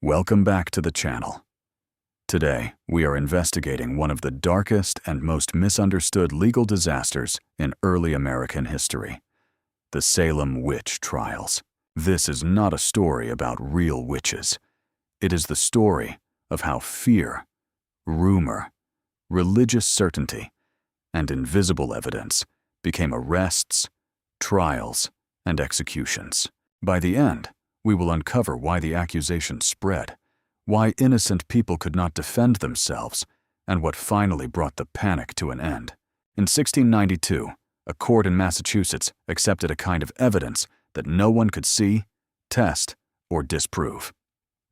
Welcome back to the channel. Today, we are investigating one of the darkest and most misunderstood legal disasters in early American history, the Salem Witch Trials. This is not a story about real witches. It is the story of how fear, rumor, religious certainty, and invisible evidence became arrests, trials, and executions. By the end, we will uncover why the accusations spread, why innocent people could not defend themselves, and what finally brought the panic to an end. In 1692, a court in Massachusetts accepted a kind of evidence that no one could see, test, or disprove.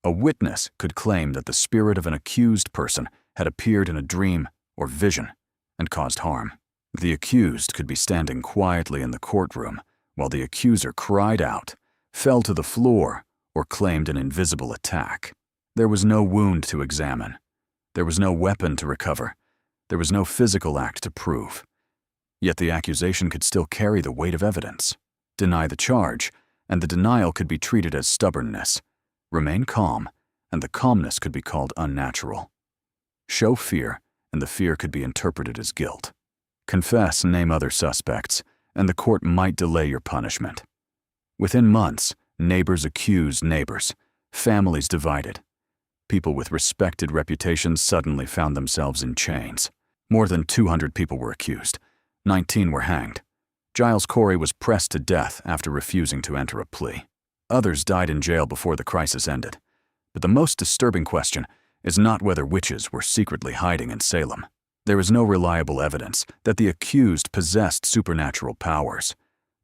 A witness could claim that the spirit of an accused person had appeared in a dream or vision and caused harm. The accused could be standing quietly in the courtroom while the accuser cried out, fell to the floor, or claimed an invisible attack. There was no wound to examine. There was no weapon to recover. There was no physical act to prove. Yet the accusation could still carry the weight of evidence. Deny the charge, and the denial could be treated as stubbornness. Remain calm, and the calmness could be called unnatural. Show fear, and the fear could be interpreted as guilt. Confess and name other suspects, and the court might delay your punishment. Within months, neighbors accused neighbors, families divided. People with respected reputations suddenly found themselves in chains. More than 200 people were accused. 19 were hanged. Giles Corey was pressed to death after refusing to enter a plea. Others died in jail before the crisis ended. But the most disturbing question is not whether witches were secretly hiding in Salem. There is no reliable evidence that the accused possessed supernatural powers.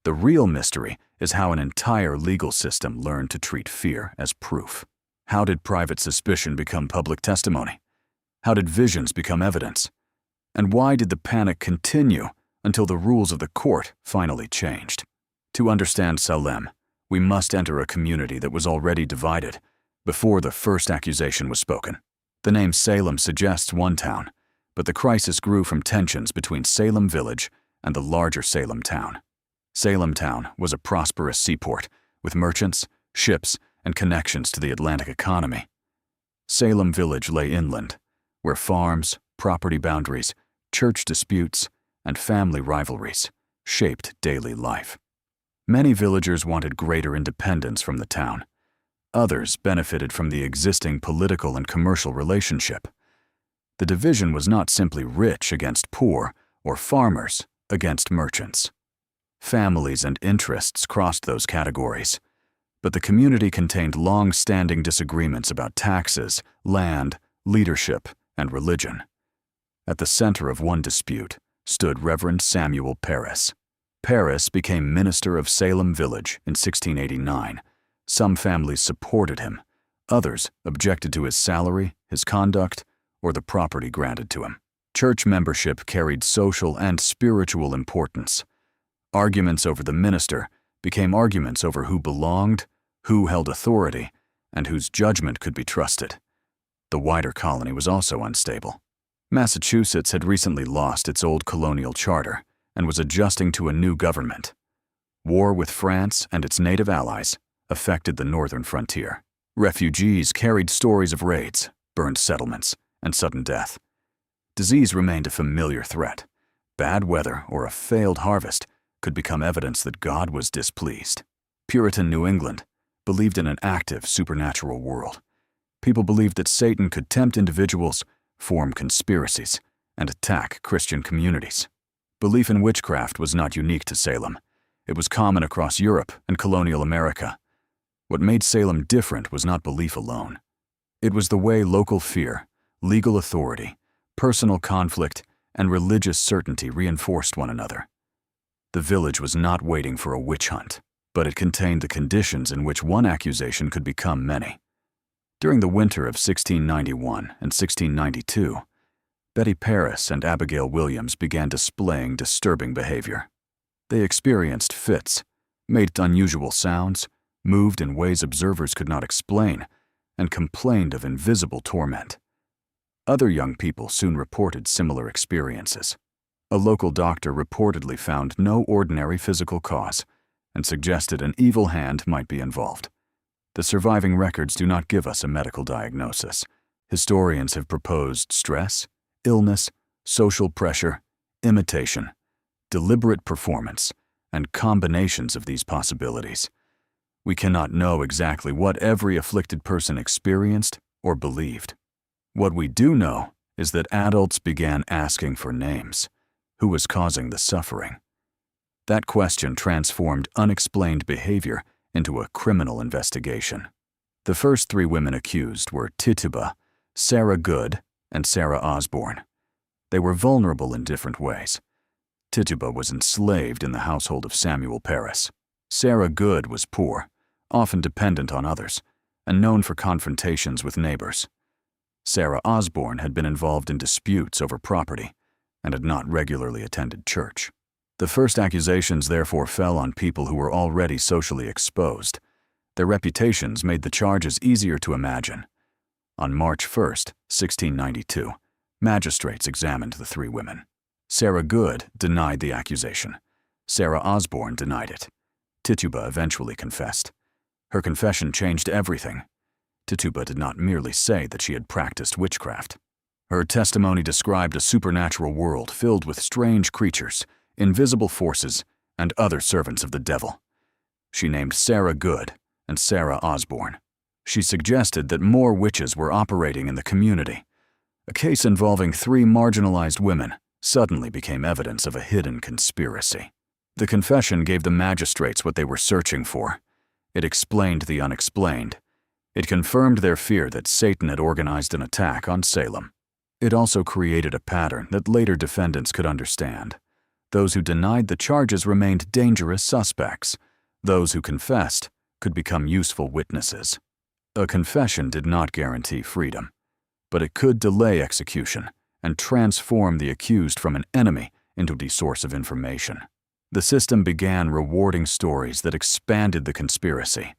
The real mystery is how an entire legal system learned to treat fear as proof. How did private suspicion become public testimony? How did visions become evidence? And why did the panic continue until the rules of the court finally changed? To understand Salem, we must enter a community that was already divided before the first accusation was spoken. The name Salem suggests one town, but the crisis grew from tensions between Salem Village and the larger Salem town. Salem town was a prosperous seaport with merchants, ships, and connections to the Atlantic economy. Salem Village lay inland, where farms, property boundaries, church disputes, and family rivalries shaped daily life. Many villagers wanted greater independence from the town. Others benefited from the existing political and commercial relationship. The division was not simply rich against poor or farmers against merchants. Families and interests crossed those categories, but the community contained long-standing disagreements about taxes, land, leadership, and religion. At the center of one dispute stood Reverend Samuel Parris. Parris became minister of Salem Village in 1689. Some families supported him. Others objected to his salary, his conduct, or the property granted to him. Church membership carried social and spiritual importance. Arguments over the minister became arguments over who belonged, who held authority, and whose judgment could be trusted. The wider colony was also unstable. Massachusetts had recently lost its old colonial charter and was adjusting to a new government. War with France and its native allies affected the northern frontier. Refugees carried stories of raids, burned settlements, and sudden death. Disease remained a familiar threat. Bad weather or a failed harvest could become evidence that God was displeased. Puritan New England believed in an active supernatural world. People believed that Satan could tempt individuals, form conspiracies, and attack Christian communities. Belief in witchcraft was not unique to Salem. It was common across Europe and colonial America. What made Salem different was not belief alone. It was the way local fear, legal authority, personal conflict, and religious certainty reinforced one another. The village was not waiting for a witch hunt, but it contained the conditions in which one accusation could become many. During the winter of 1691 and 1692, Betty Parris and Abigail Williams began displaying disturbing behavior. They experienced fits, made unusual sounds, moved in ways observers could not explain, and complained of invisible torment. Other young people soon reported similar experiences. A local doctor reportedly found no ordinary physical cause and suggested an evil hand might be involved. The surviving records do not give us a medical diagnosis. Historians have proposed stress, illness, social pressure, imitation, deliberate performance, and combinations of these possibilities. We cannot know exactly what every afflicted person experienced or believed. What we do know is that adults began asking for names. Who was causing the suffering? That question transformed unexplained behavior into a criminal investigation. The first 3 women accused were Tituba, Sarah Good, and Sarah Osborne. They were vulnerable in different ways. Tituba was enslaved in the household of Samuel Parris. Sarah Good was poor, often dependent on others, and known for confrontations with neighbors. Sarah Osborne had been involved in disputes over property and had not regularly attended church. The first accusations therefore fell on people who were already socially exposed. Their reputations made the charges easier to imagine. On March 1, 1692, magistrates examined the 3 women. Sarah Good denied the accusation. Sarah Osborne denied it. Tituba eventually confessed. Her confession changed everything. Tituba did not merely say that she had practiced witchcraft. Her testimony described a supernatural world filled with strange creatures, invisible forces, and other servants of the devil. She named Sarah Good and Sarah Osborne. She suggested that more witches were operating in the community. A case involving 3 marginalized women suddenly became evidence of a hidden conspiracy. The confession gave the magistrates what they were searching for. It explained the unexplained. It confirmed their fear that Satan had organized an attack on Salem. It also created a pattern that later defendants could understand. Those who denied the charges remained dangerous suspects. Those who confessed could become useful witnesses. A confession did not guarantee freedom, but it could delay execution and transform the accused from an enemy into the source of information. The system began rewarding stories that expanded the conspiracy.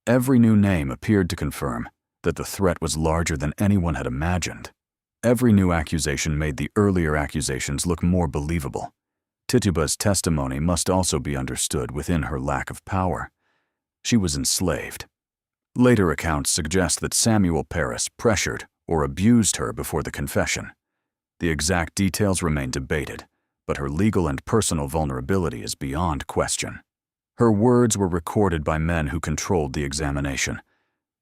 Every new name appeared to confirm that the threat was larger than anyone had imagined. Every new accusation made the earlier accusations look more believable. Tituba's testimony must also be understood within her lack of power. She was enslaved. Later accounts suggest that Samuel Parris pressured or abused her before the confession. The exact details remain debated, but her legal and personal vulnerability is beyond question. Her words were recorded by men who controlled the examination.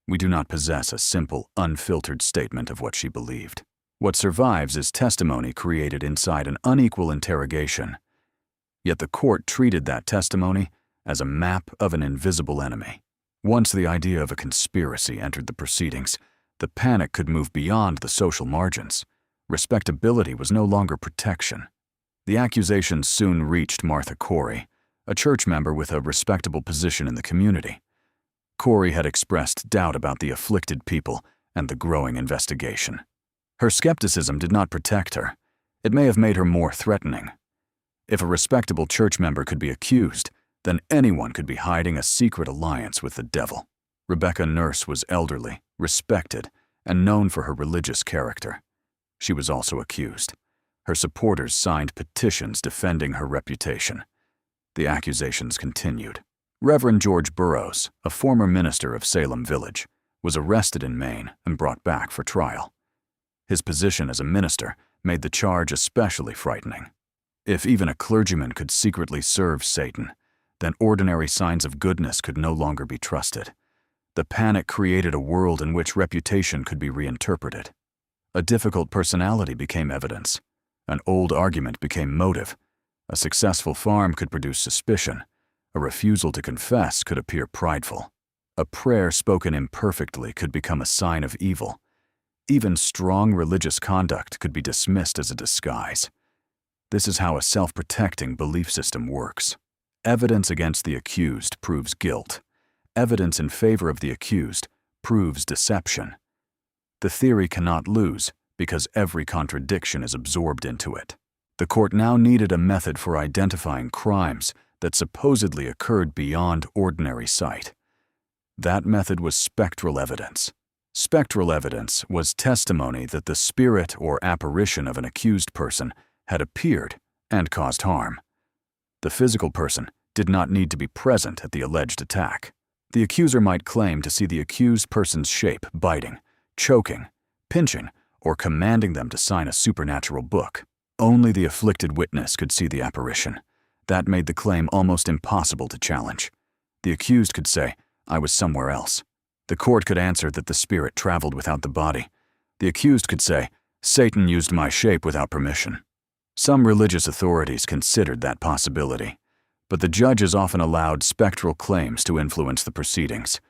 We do not possess a simple, unfiltered statement of what she believed. What survives is testimony created inside an unequal interrogation. Yet the court treated that testimony as a map of an invisible enemy. Once the idea of a conspiracy entered the proceedings, the panic could move beyond the social margins. Respectability was no longer protection. The accusations soon reached Martha Corey, a church member with a respectable position in the community. Corey had expressed doubt about the afflicted people and the growing investigation. Her skepticism did not protect her. It may have made her more threatening. If a respectable church member could be accused, then anyone could be hiding a secret alliance with the devil. Rebecca Nurse was elderly, respected, and known for her religious character. She was also accused. Her supporters signed petitions defending her reputation. The accusations continued. Reverend George Burroughs, a former minister of Salem Village, was arrested in Maine and brought back for trial. His position as a minister made the charge especially frightening. If even a clergyman could secretly serve Satan, then ordinary signs of goodness could no longer be trusted. The panic created a world in which reputation could be reinterpreted. A difficult personality became evidence. An old argument became motive. A successful farm could produce suspicion. A refusal to confess could appear prideful. A prayer spoken imperfectly could become a sign of evil. Even strong religious conduct could be dismissed as a disguise. This is how a self-protecting belief system works. Evidence against the accused proves guilt. Evidence in favor of the accused proves deception. The theory cannot lose because every contradiction is absorbed into it. The court now needed a method for identifying crimes that supposedly occurred beyond ordinary sight. That method was spectral evidence. Spectral evidence was testimony that the spirit or apparition of an accused person had appeared and caused harm. The physical person did not need to be present at the alleged attack. The accuser might claim to see the accused person's shape biting, choking, pinching, or commanding them to sign a supernatural book. Only the afflicted witness could see the apparition. That made the claim almost impossible to challenge. The accused could say, "I was somewhere else." The court could answer that the spirit traveled without the body. The accused could say, "Satan used my shape without permission." Some religious authorities considered that possibility, but the judges often allowed spectral claims to influence the proceedings.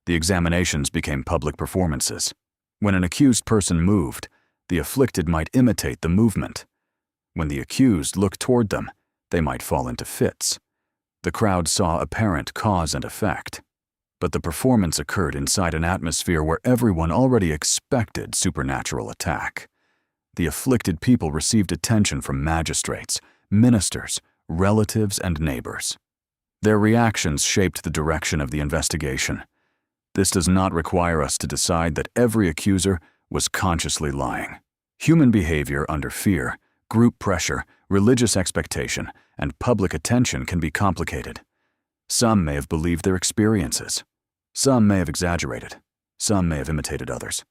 The examinations became public performances. When an accused person moved, the afflicted might imitate the movement. When the accused looked toward them, they might fall into fits. The crowd saw apparent cause and effect. But the performance occurred inside an atmosphere where everyone already expected supernatural attack. The afflicted people received attention from magistrates, ministers, relatives, and neighbors. Their reactions shaped the direction of the investigation. This does not require us to decide that every accuser was consciously lying. Human behavior under fear, group pressure, religious expectation, and public attention can be complicated. Some may have believed their experiences. Some may have exaggerated. Some may have imitated others.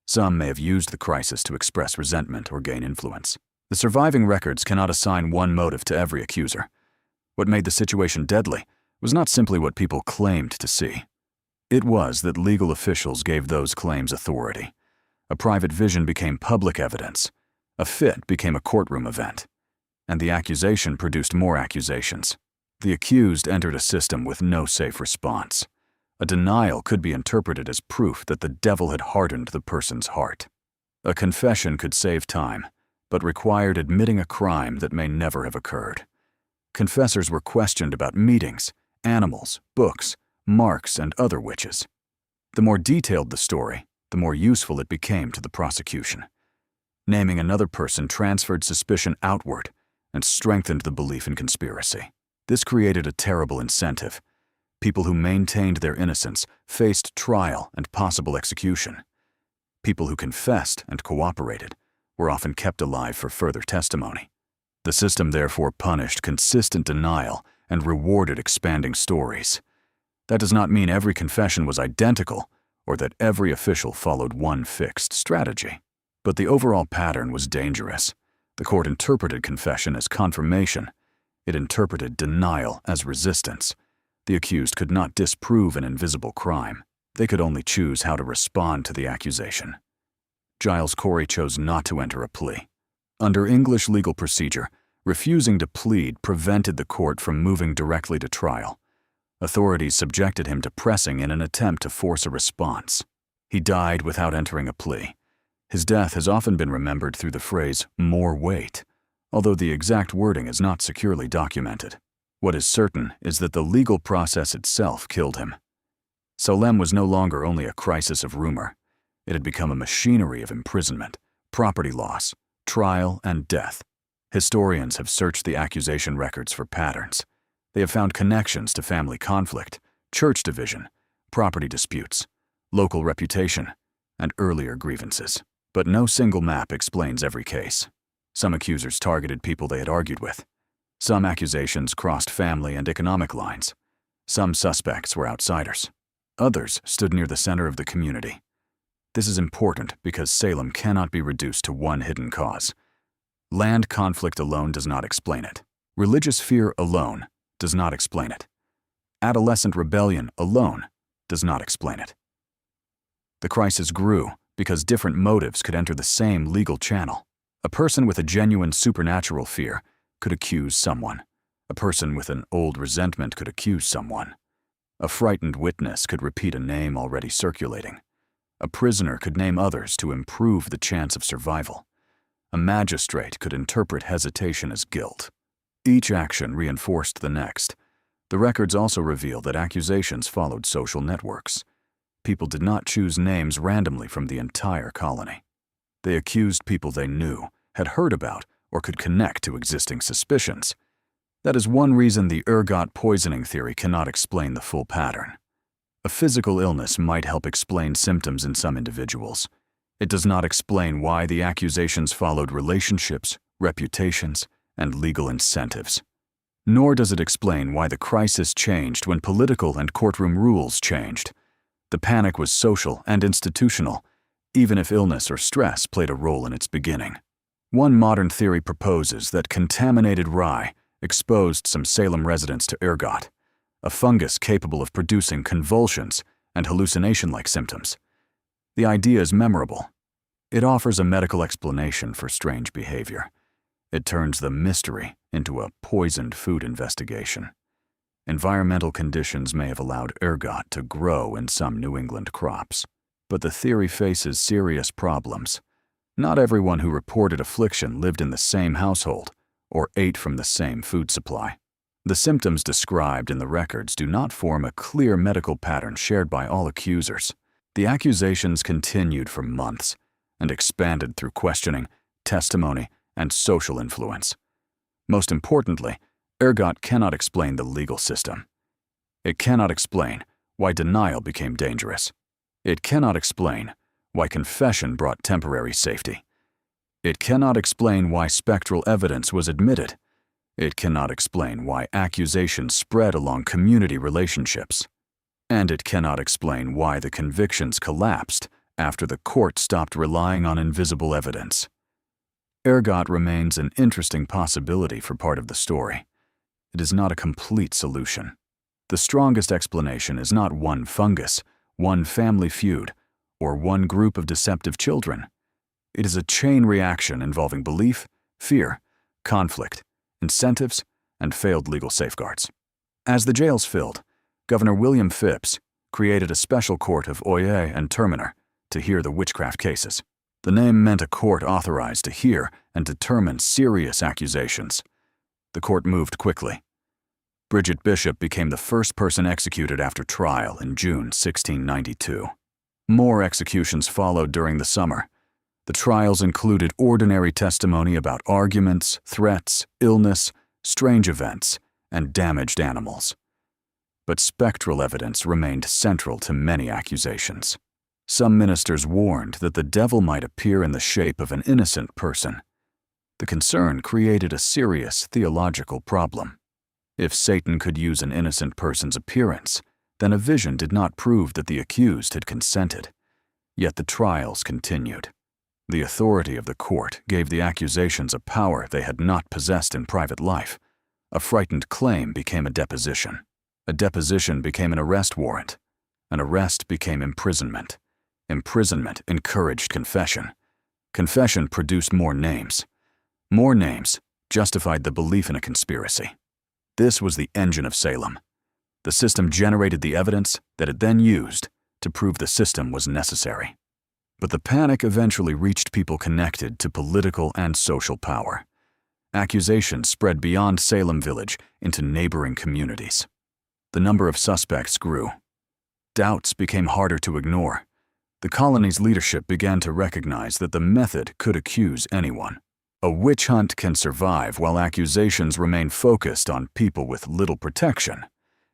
Some may have used the crisis to express resentment or gain influence. The surviving records cannot assign one motive to every accuser. What made the situation deadly was not simply what people claimed to see. It was that legal officials gave those claims authority. A private vision became public evidence. A fit became a courtroom event. And the accusation produced more accusations. The accused entered a system with no safe response. A denial could be interpreted as proof that the devil had hardened the person's heart. A confession could save time, but required admitting a crime that may never have occurred. Confessors were questioned about meetings, animals, books, marks, and other witches. The more detailed the story, the more useful it became to the prosecution. Naming another person transferred suspicion outward and strengthened the belief in conspiracy. This created a terrible incentive. People who maintained their innocence faced trial and possible execution. People who confessed and cooperated were often kept alive for further testimony. The system therefore punished consistent denial and rewarded expanding stories. That does not mean every confession was identical or that every official followed one fixed strategy. But the overall pattern was dangerous. The court interpreted confession as confirmation. It interpreted denial as resistance. The accused could not disprove an invisible crime. They could only choose how to respond to the accusation. Giles Corey chose not to enter a plea. Under English legal procedure, refusing to plead prevented the court from moving directly to trial. Authorities subjected him to pressing in an attempt to force a response. He died without entering a plea. His death has often been remembered through the phrase, "more weight," although the exact wording is not securely documented. What is certain is that the legal process itself killed him. Salem was no longer only a crisis of rumor. It had become a machinery of imprisonment, property loss, trial, and death. Historians have searched the accusation records for patterns. They have found connections to family conflict, church division, property disputes, local reputation, and earlier grievances. But no single map explains every case. Some accusers targeted people they had argued with. Some accusations crossed family and economic lines. Some suspects were outsiders. Others stood near the center of the community. This is important because Salem cannot be reduced to one hidden cause. Land conflict alone does not explain it. Religious fear alone does not explain it. Adolescent rebellion alone does not explain it. The crisis grew because different motives could enter the same legal channel. A person with a genuine supernatural fear could accuse someone. A person with an old resentment could accuse someone. A frightened witness could repeat a name already circulating. A prisoner could name others to improve the chance of survival. A magistrate could interpret hesitation as guilt. Each action reinforced the next. The records also reveal that accusations followed social networks. People did not choose names randomly from the entire colony. They accused people they knew, had heard about, or could connect to existing suspicions. That is one reason the ergot poisoning theory cannot explain the full pattern. A physical illness might help explain symptoms in some individuals. It does not explain why the accusations followed relationships, reputations, and legal incentives. Nor does it explain why the crisis changed when political and courtroom rules changed. The panic was social and institutional, even if illness or stress played a role in its beginning. One modern theory proposes that contaminated rye exposed some Salem residents to ergot, a fungus capable of producing convulsions and hallucination-like symptoms. The idea is memorable. It offers a medical explanation for strange behavior. It turns the mystery into a poisoned food investigation. Environmental conditions may have allowed ergot to grow in some New England crops, but the theory faces serious problems. Not everyone who reported affliction lived in the same household or ate from the same food supply. The symptoms described in the records do not form a clear medical pattern shared by all accusers. The accusations continued for months and expanded through questioning, testimony, and social influence. Most importantly, ergot cannot explain the legal system. It cannot explain why denial became dangerous. It cannot explain why confession brought temporary safety. It cannot explain why spectral evidence was admitted. It cannot explain why accusations spread along community relationships. And it cannot explain why the convictions collapsed after the court stopped relying on invisible evidence. Ergot remains an interesting possibility for part of the story. It is not a complete solution. The strongest explanation is not one fungus, one family feud, or one group of deceptive children. It is a chain reaction involving belief, fear, conflict, incentives, and failed legal safeguards. As the jails filled, Governor William Phips created a special court of Oyer and Terminer to hear the witchcraft cases. The name meant a court authorized to hear and determine serious accusations. The court moved quickly. Bridget Bishop became the first person executed after trial in June 1692. More executions followed during the summer. The trials included ordinary testimony about arguments, threats, illness, strange events, and damaged animals. But spectral evidence remained central to many accusations. Some ministers warned that the devil might appear in the shape of an innocent person. The concern created a serious theological problem. If Satan could use an innocent person's appearance, then a vision did not prove that the accused had consented. Yet the trials continued. The authority of the court gave the accusations a power they had not possessed in private life. A frightened claim became a deposition. A deposition became an arrest warrant. An arrest became imprisonment. Imprisonment encouraged confession. Confession produced more names. More names justified the belief in a conspiracy. This was the engine of Salem. The system generated the evidence that it then used to prove the system was necessary. But the panic eventually reached people connected to political and social power. Accusations spread beyond Salem Village into neighboring communities. The number of suspects grew. Doubts became harder to ignore. The colony's leadership began to recognize that the method could accuse anyone. A witch hunt can survive while accusations remain focused on people with little protection.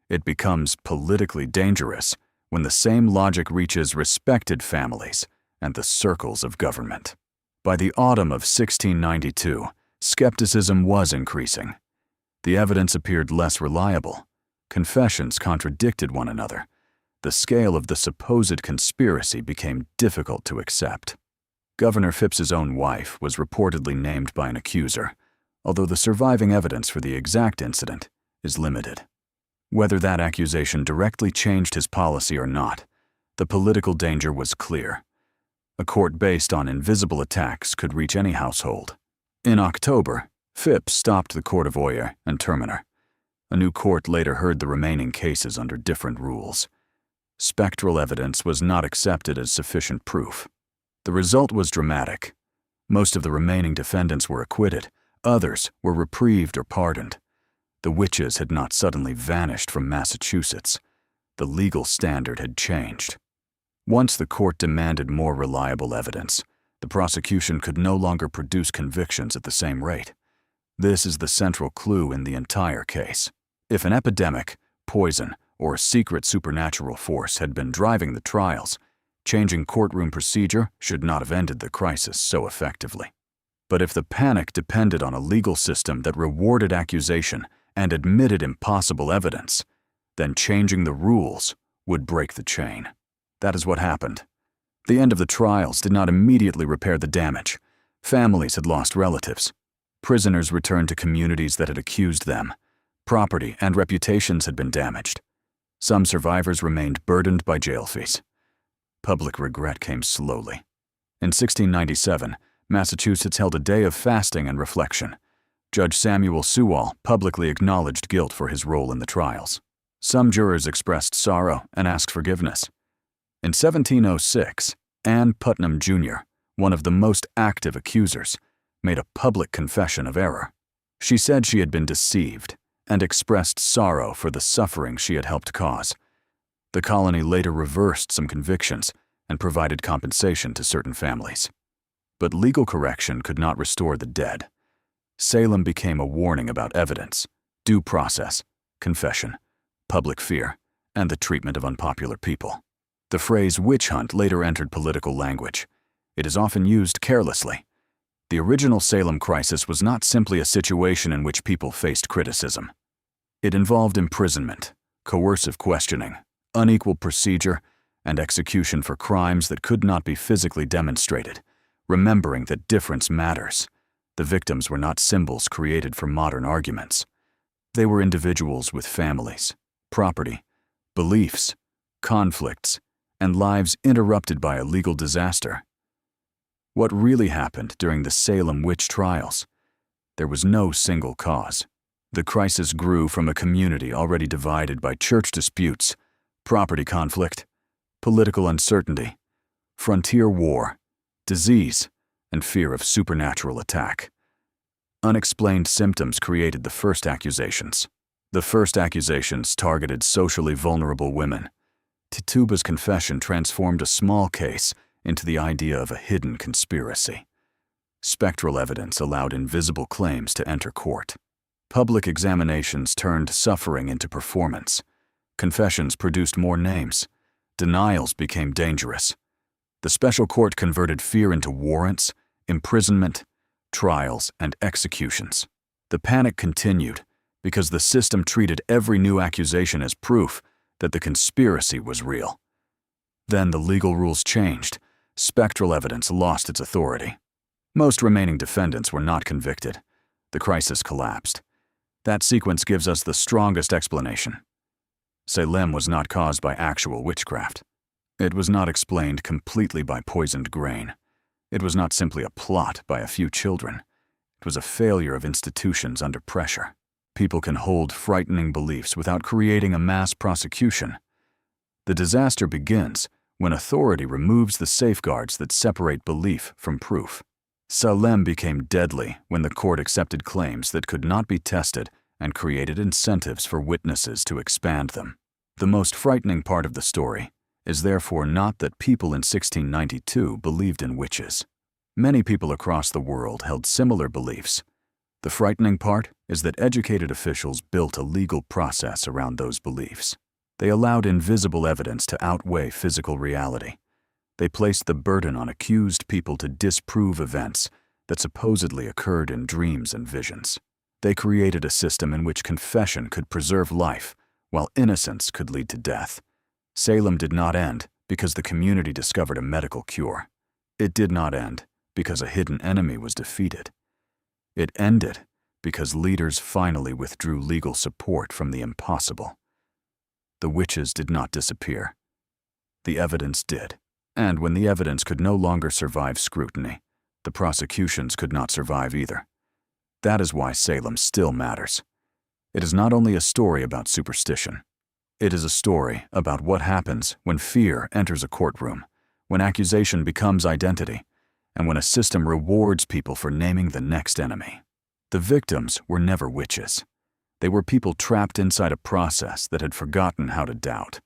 It becomes politically dangerous when the same logic reaches respected families and the circles of government. By the autumn of 1692, skepticism was increasing. The evidence appeared less reliable. Confessions contradicted one another. The scale of the supposed conspiracy became difficult to accept. Governor Phips's own wife was reportedly named by an accuser, although the surviving evidence for the exact incident is limited. Whether that accusation directly changed his policy or not, the political danger was clear. A court based on invisible attacks could reach any household. In October, Phipps stopped the court of Oyer and Terminer. A new court later heard the remaining cases under different rules. Spectral evidence was not accepted as sufficient proof. The result was dramatic. Most of the remaining defendants were acquitted. Others were reprieved or pardoned. The witches had not suddenly vanished from Massachusetts. The legal standard had changed. Once the court demanded more reliable evidence, the prosecution could no longer produce convictions at the same rate. This is the central clue in the entire case. If an epidemic, poison, or secret supernatural force had been driving the trials, changing courtroom procedure should not have ended the crisis so effectively. But if the panic depended on a legal system that rewarded accusation and admitted impossible evidence, then changing the rules would break the chain. That is what happened. The end of the trials did not immediately repair the damage. Families had lost relatives. Prisoners returned to communities that had accused them. Property and reputations had been damaged. Some survivors remained burdened by jail fees. Public regret came slowly. In 1697, Massachusetts held a day of fasting and reflection. Judge Samuel Sewall publicly acknowledged guilt for his role in the trials. Some jurors expressed sorrow and asked forgiveness. In 1706, Ann Putnam Jr., one of the most active accusers, made a public confession of error. She said she had been deceived and expressed sorrow for the suffering she had helped cause. The colony later reversed some convictions and provided compensation to certain families. But legal correction could not restore the dead. Salem became a warning about evidence, due process, confession, public fear, and the treatment of unpopular people. The phrase witch hunt later entered political language. It is often used carelessly. The original Salem crisis was not simply a situation in which people faced criticism. It involved imprisonment, coercive questioning, unequal procedure, and execution for crimes that could not be physically demonstrated, remembering that difference matters. The victims were not symbols created for modern arguments. They were individuals with families, property, beliefs, conflicts, and lives interrupted by a legal disaster. What really happened during the Salem Witch Trials? There was no single cause. The crisis grew from a community already divided by church disputes, property conflict, political uncertainty, frontier war, disease, and fear of supernatural attack. Unexplained symptoms created the first accusations. The first accusations targeted socially vulnerable women. Tituba's confession transformed a small case into the idea of a hidden conspiracy. Spectral evidence allowed invisible claims to enter court. Public examinations turned suffering into performance. Confessions produced more names. Denials became dangerous. The special court converted fear into warrants, imprisonment, trials, and executions. The panic continued because the system treated every new accusation as proof that the conspiracy was real. Then the legal rules changed. Spectral evidence lost its authority. Most remaining defendants were not convicted. The crisis collapsed. That sequence gives us the strongest explanation. Salem was not caused by actual witchcraft. It was not explained completely by poisoned grain. It was not simply a plot by a few children. It was a failure of institutions under pressure. People can hold frightening beliefs without creating a mass prosecution. The disaster begins when authority removes the safeguards that separate belief from proof. Salem became deadly when the court accepted claims that could not be tested and created incentives for witnesses to expand them. The most frightening part of the story is therefore not that people in 1692 believed in witches. Many people across the world held similar beliefs. The frightening part is that educated officials built a legal process around those beliefs. They allowed invisible evidence to outweigh physical reality. They placed the burden on accused people to disprove events that supposedly occurred in dreams and visions. They created a system in which confession could preserve life, while innocence could lead to death. Salem did not end because the community discovered a medical cure. It did not end because a hidden enemy was defeated. It ended because leaders finally withdrew legal support from the impossible. The witches did not disappear. The evidence did. And when the evidence could no longer survive scrutiny, the prosecutions could not survive either. That is why Salem still matters. It is not only a story about superstition. It is a story about what happens when fear enters a courtroom, when accusation becomes identity, and when a system rewards people for naming the next enemy. The victims were never witches. They were people trapped inside a process that had forgotten how to doubt.